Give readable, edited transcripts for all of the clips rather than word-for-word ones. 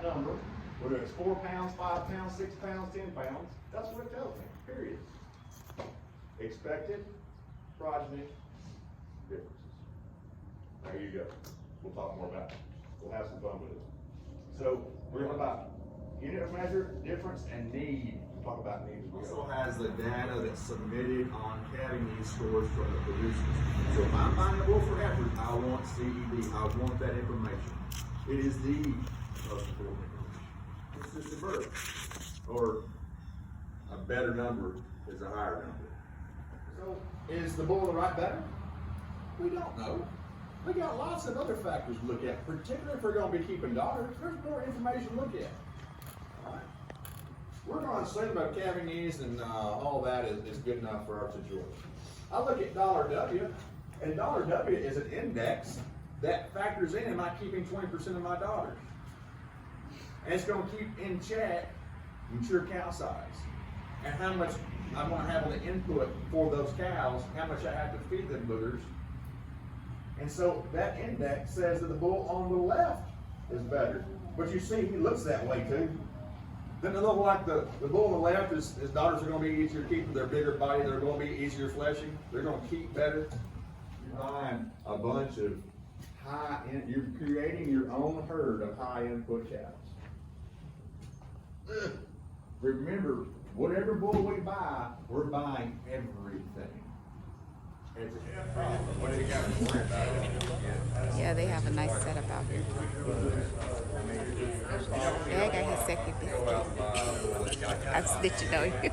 that number, whether it's 4 pounds, 5 pounds, 6 pounds, 10 pounds, that's what it tells me, period. Expected progeny differences. There you go. We'll talk more about it. We'll have some fun with it. So we're talking about unit of measure, difference, and need. We'll talk about need as Also well. has the data that's submitted on calving needs scores from the producers. So if I'm buying a bull for heifer, I want CED. I want that information. It is the most important information. It's just a birth. Or a better number is a higher number. So, is the bull the right better? We don't know. We got lots of other factors to look at, particularly if we're going to be keeping daughters. There's more information to look at. All right. We're going to assume that calving needs and all that is good enough for our situation. I look at $W, and $W is an index that factors in, am I keeping 20% of my daughters? And it's going to keep in check mature cow size and how much I want to have on the input for those cows, how much I have to feed them boogers. And so that index says that the bull on the left is better. But you see, he looks that way too. Doesn't it look like the bull on the left, his daughters are going to be easier keeping, they're bigger body, they're going to be easier fleshing, they're going to keep better. You're buying a bunch of you're creating your own herd of high input cows. Remember, whatever bull we buy, we're buying everything. What do you got to worry about? Yeah, they have a nice setup out here. Yeah, I got his second biscuit. I'm snitching on you.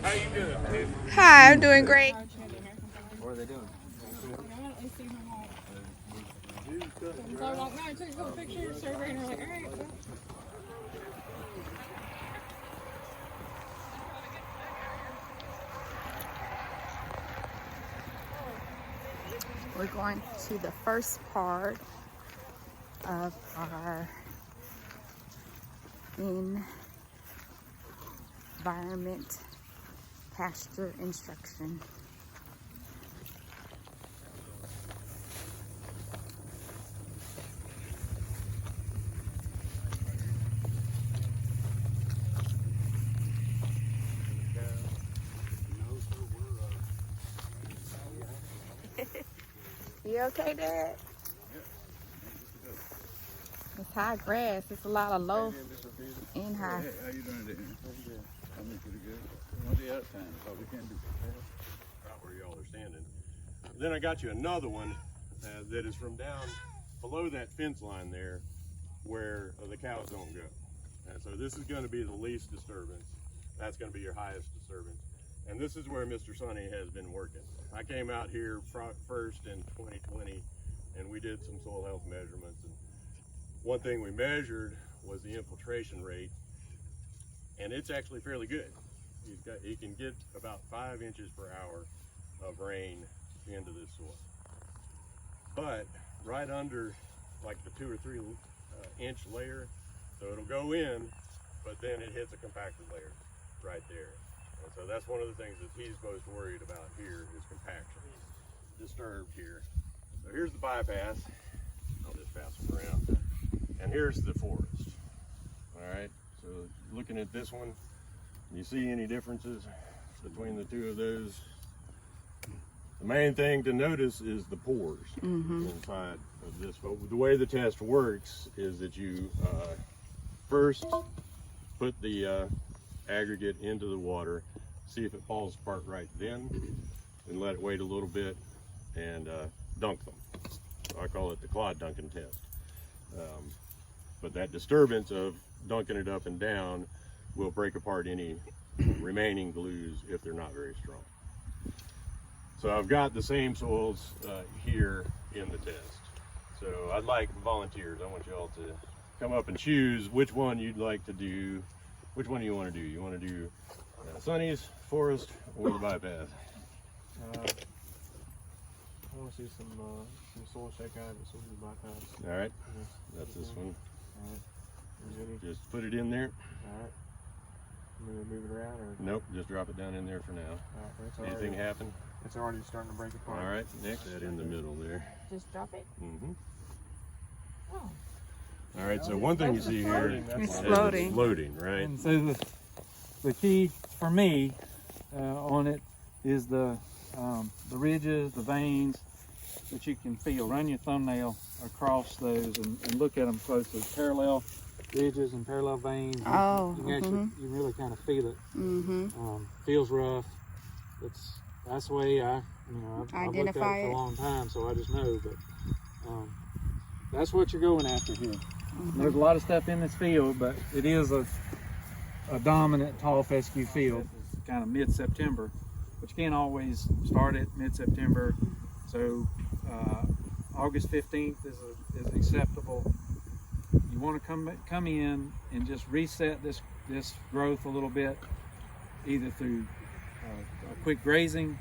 How you doing? Hi, I'm doing great. What are they doing? So I walked by and took a couple pictures, survey, and we're like, all right. Well. We're going to the first part of our environment pasture instruction. You okay, Dad? It's high grass. It's a lot of low and high. Hey, how you doing today? I'm doing pretty good. What's the other time? So we can't do Right where y'all are standing. Then I got you another one that is from down below that fence line there where the cows don't go. And so this is going to be the least disturbance. That's going to be your highest disturbance. And this is where Mr. Sonny has been working. I came out here first in 2020 and we did some soil health measurements. And one thing we measured was the infiltration rate, and it's actually fairly good. He can get about 5 inches per hour of rain into this soil. But right under like the 2 or 3 inch layer, so it'll go in, but then it hits a compacted layer right there. And so that's one of the things that he's most worried about here is compaction. Disturbed here. So here's the bypass. I'll just pass them around. And here's the forest. All right, so looking at this one, you see any differences between the two of those? The main thing to notice is the pores inside of this. But the way the test works is that you first put the aggregate into the water, see if it falls apart right then, and let it wait a little bit and dunk them. So I call it the clod dunking test. But that disturbance of dunking it up and down will break apart any remaining glues if they're not very strong. So I've got the same soils here in the test. So I'd like volunteers. I want you all to come up and choose which one you'd like to do. Which one do you want to do? You want to do Sonny's, forest, or the bypass? I want to see some soil shakeout. This will be bypass. All right, that's this one. All right. You ready? Just put it in there. All right. Move it around, or Nope, just drop it down in there for now. all right, it's Anything already, happen? it's already starting to break apart. All right, next that in the middle there. Just drop it. Mm-hmm. Oh. right, so one thing you see here It's is floating. floating, right? And so the key for me on it is the ridges, the veins that you can feel. Run your thumbnail across those and look at them closely. Parallel ridges and parallel veins. Oh, you can actually, you really kind of feel it. Feels rough. That's the way I've looked at it Identify for it. a long time, so I just know. But that's what you're going after here. There's a lot of stuff in this field, but it is a dominant tall fescue field. It's kind of mid-September, but you can't always start it mid-September. So August 15th is acceptable. You want to come in and just reset this growth a little bit, either through a quick grazing,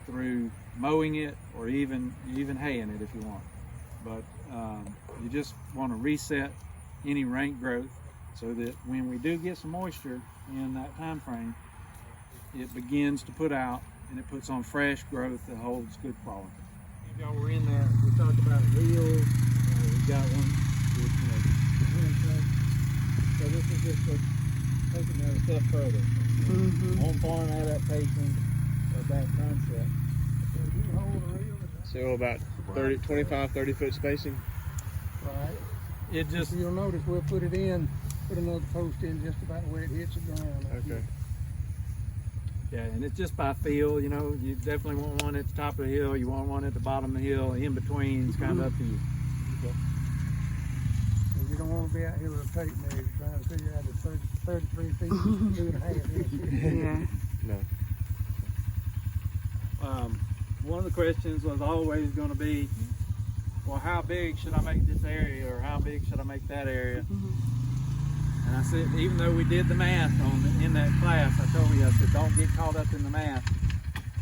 through mowing it, or even haying it if you want. But you just want to reset any rank growth so that when we do get some moisture in that time frame, it begins to put out and it puts on fresh growth that holds good quality. If y'all were in there, we talked about wheels. We got one with, so this is just taking that a step further. On farm adaptation of that concept. So about 25-30 foot spacing. Right. It just, You'll notice we'll put it in, put another post in just about where it hits the ground. Okay. yeah, and it's just by feel, you know. You definitely want one at the top of the hill, you want one at the bottom of the hill, in between, it's kind of up to you. You don't want to be out here with a tape measure trying to figure out it's 33 feet, 2.5 inches. Yeah. One of the questions was always going to be, well, how big should I make this area, or how big should I make that area? And I said, even though we did the math in that class, I told you, I said, don't get caught up in the math.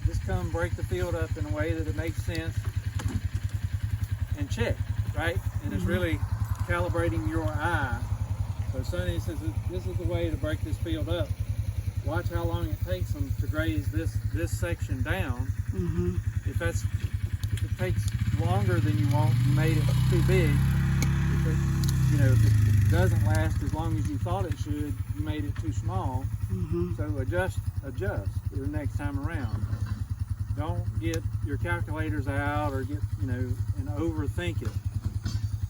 Just come break the field up in a way that it makes sense and check, right? And it's really calibrating your eye. So Sonny says, this is the way to break this field up. Watch how long it takes them to graze this section down. If it takes longer than you want, you made it too big. If it doesn't last as long as you thought it should, you made it too small. So adjust the next time around. Don't get your calculators out or get and overthink it.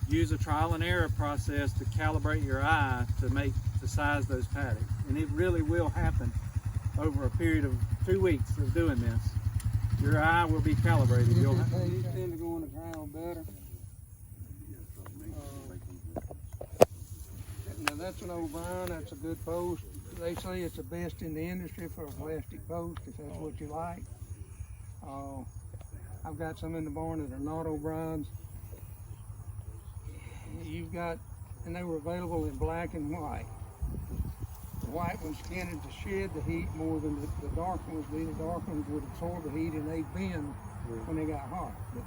Use a trial and error process to calibrate your eye to size those paddocks, and it really will happen over a period of 2 weeks of doing this. Your eye will be calibrated. These tend to go in the ground better. Now that's an O'Brien, that's a good post. They say it's the best in the industry for a plastic post, if that's what you like. I've got some in the barn that are not O'Briens. And they were available in black and white. The white ones tended to shed the heat more than the dark ones do. The dark ones would absorb the heat and they'd bend when they got hot. But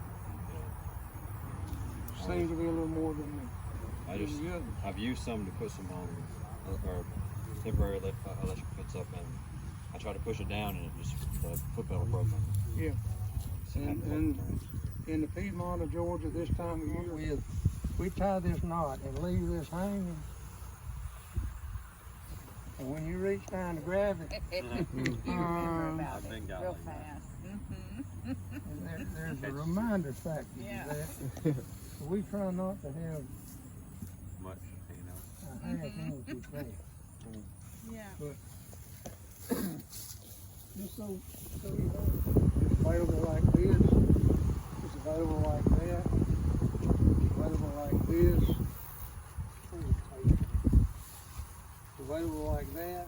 seems to be a little more than the other. I've used some to put some on, or temporary electric fence up, and I tried to push it down and the foot pedal broke. Yeah. And in the Piedmont of Georgia this time of year, we tie this knot and leave this hanging. And when you reach down to grab it, Real fast. and there's a reminder factor to that. So we try not to have Much, a half inch there. Yeah. But just so you know, it's available like this, it's available like that, it's available like this, it's available like that.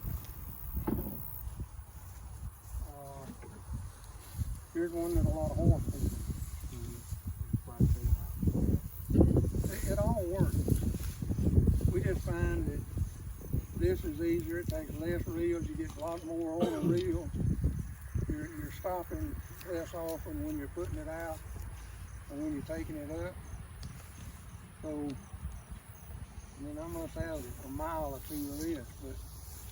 Here's one that a lot of horse people. It all works. We just find that this is easier, it takes less reels, you get a lot more on the reel. You're stopping less often when you're putting it out and when you're taking it up. So, I must have a mile or two of this, but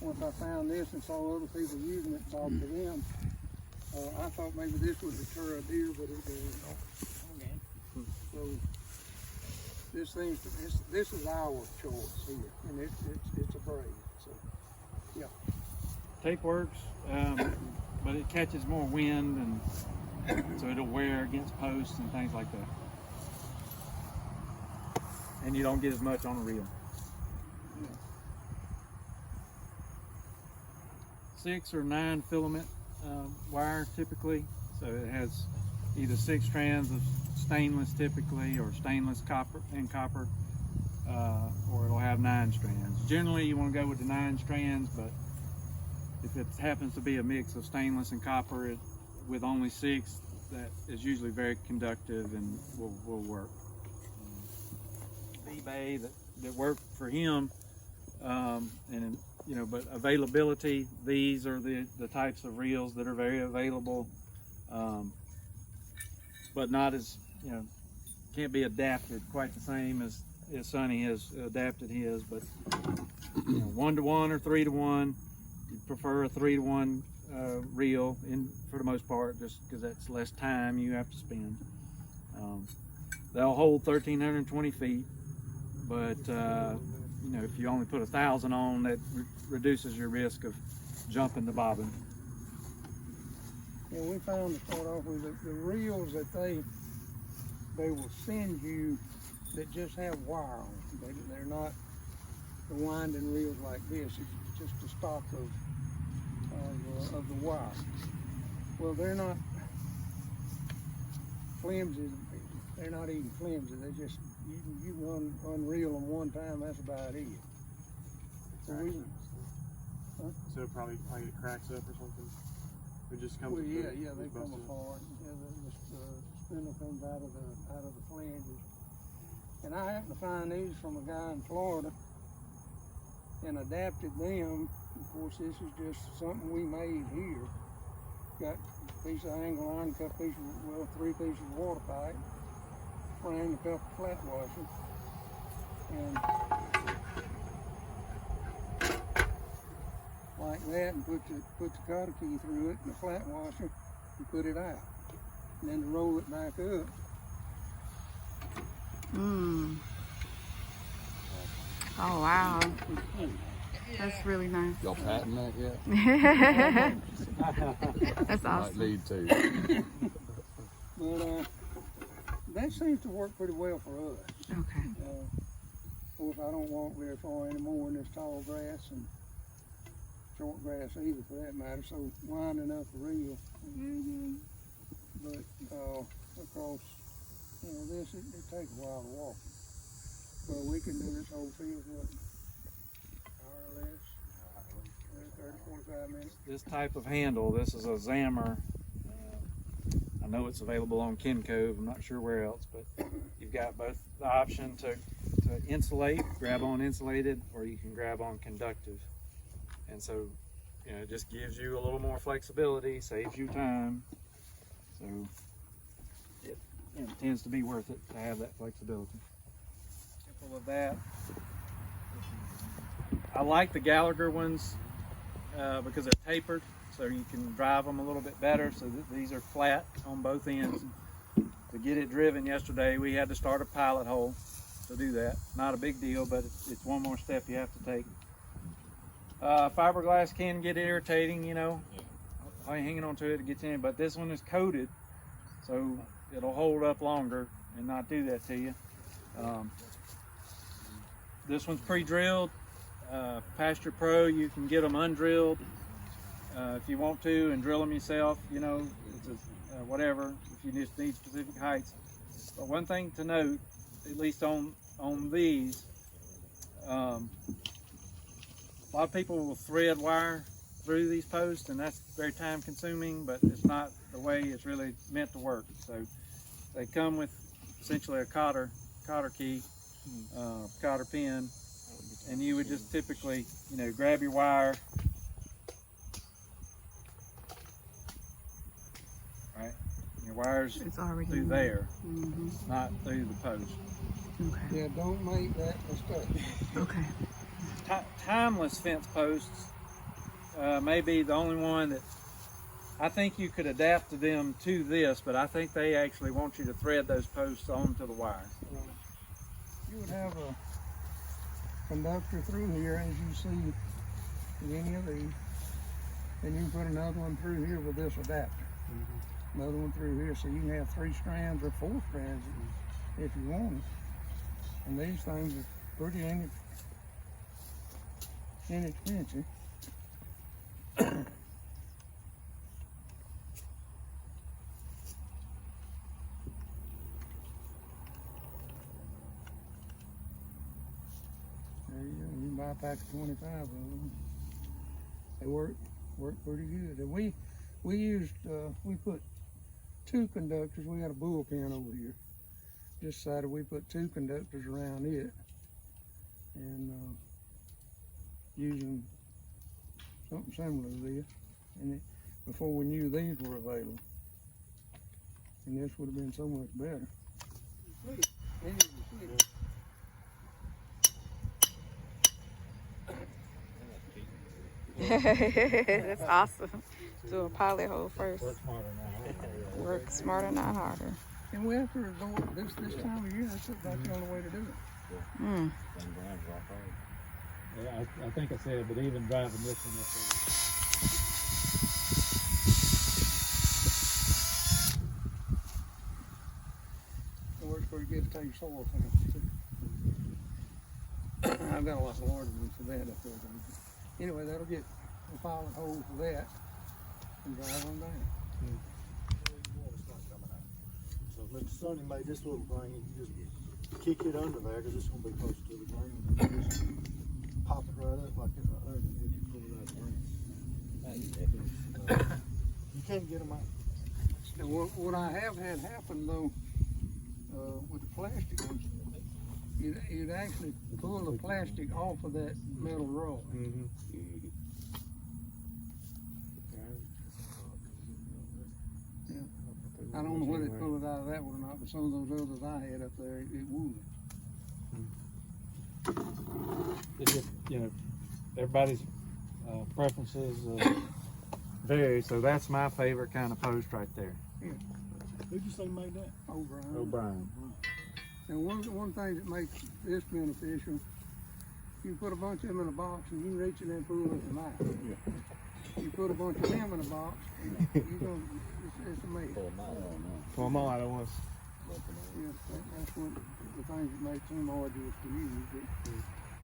once I found this and saw other people using it, talked to them, I thought maybe this would deter a deer, but it didn't. So, this is our choice here, and it's a braid, so, yeah. Tape works, but it catches more wind, and so it'll wear against posts and things like that. And you don't get as much on a reel. 6 or 9 filament wire typically, so it has either 6 strands of stainless typically, or stainless copper, or it'll have 9 strands. Generally you want to go with the 9 strands, but if it happens to be a mix of stainless and copper with only 6, that is usually very conductive and will work. eBay that worked for him, and you know, but availability, these are the types of reels that are very available, but not as, you know, can't be adapted quite the same as Sonny has adapted his, but you know, 1-to-1 or 3-to-1. You prefer a 3-to-1 reel for the most part, just because that's less time you have to spend. They'll hold 1,320 feet, but you know, if you only put 1,000 on, that reduces your risk of jumping the bobbin. Yeah, we found to start off with the reels that they will send you that just have wire on them. They're not the winding reels like this. It's just the stock of the wire. Well, they're not flimsy. They're not even flimsy. They just you unreel them one time. That's about it. So So probably it cracks up or something. It just comes. Well, yeah, they come apart. Yeah, the spindle comes out of the flanges. And I happened to find these from a guy in Florida and adapted them. Of course, this is just something we made here. Got a piece of angle iron, cut piece of, 3 pieces of water pipe, framed a couple flat washers, and like that, and put the cotter key through it and the flat washer and put it out. And then to roll it back up. Oh wow. That's really nice. Y'all patent that yet? That's Might awesome. need to. But that seems to work pretty well for us. Okay. Of course, I don't walk very far anymore in this tall grass and short grass either, for that matter. So winding up the reel. But of course, you know, this it takes a while to walk. So we can do this whole field what, hour or less, 30, 45 minutes. This type of handle, this is a Zammer. I know it's available on Kincove. I'm not sure where else, but you've got both the option to insulate, grab on insulated, or you can grab on conductive. And so, you know, it just gives you a little more flexibility, saves you time. So it, you know, tends to be worth it to have that flexibility. Simple of that. I like the Gallagher ones because they're tapered, so you can drive them a little bit better. So these are flat on both ends. To get it driven yesterday, we had to start a pilot hole to do that. Not a big deal, but it's one more step you have to take. Fiberglass can get irritating, you know. I ain't hanging on to it gets in, but this one is coated, so it'll hold up longer and not do that to you. This one's pre-drilled. Pasture Pro, you can get them undrilled if you want to, and drill them yourself, you know, whatever, if you just need specific heights. But one thing to note, at least on these, a lot of people will thread wire through these posts, and that's very time consuming, but it's not the way it's really meant to work. So they come with essentially a cotter key, cotter pin, and you would just typically, you know, grab your wire, right? Your wire's through there, not through the post. Okay. Yeah, don't make that mistake. Okay. Timeless fence posts may be the only one that I think you could adapt to them to this, but I think they actually want you to thread those posts onto the wire. you would have a conductor through here as you see in any of these. And you can put another one through here with this adapter. Another one through here, so you can have 3 strands or 4 strands if you want it. And these things are pretty inexpensive. There you go. You can buy a pack of 25 of them. They work pretty good. And we used we put 2 conductors. We got a bullpen over here. Just decided we put 2 conductors around it, and using something similar to this. And before we knew these were available, and this would have been so much better. That's awesome. Do a poly hole first. Work smarter, not harder. And we have to resort this time of year. That's about the only way to do it. Mm. Yeah, I think I said, but even driving this one It works pretty good to take your soil samples too. I've got a lot larger ones for that up there. Anyway, that'll get a pilot hole for that and drive them down. So Mr. Sonny made this little thing, you just kick it under there, cause it's gonna be close to the ground, and you just pop it right up like this right there, and you can pull it out of the ground. You can't get them out. And what I have had happen though, with the plastic ones, you'd actually pull the plastic off of that metal roll. I don't know whether they pull it out of that one or not, but some of those others I had up there, it would. It's just, everybody's preferences vary, so that's my favorite kind of post right there. Yeah. Who'd you say made that? O'Brien. O'Brien. And one thing that makes this beneficial, you put a bunch of them in a box and you reach in there and pull it out. You put a bunch of them in a box, it's amazing. Pull them all out at once. Yeah, that's one of the things that makes them arduous to use.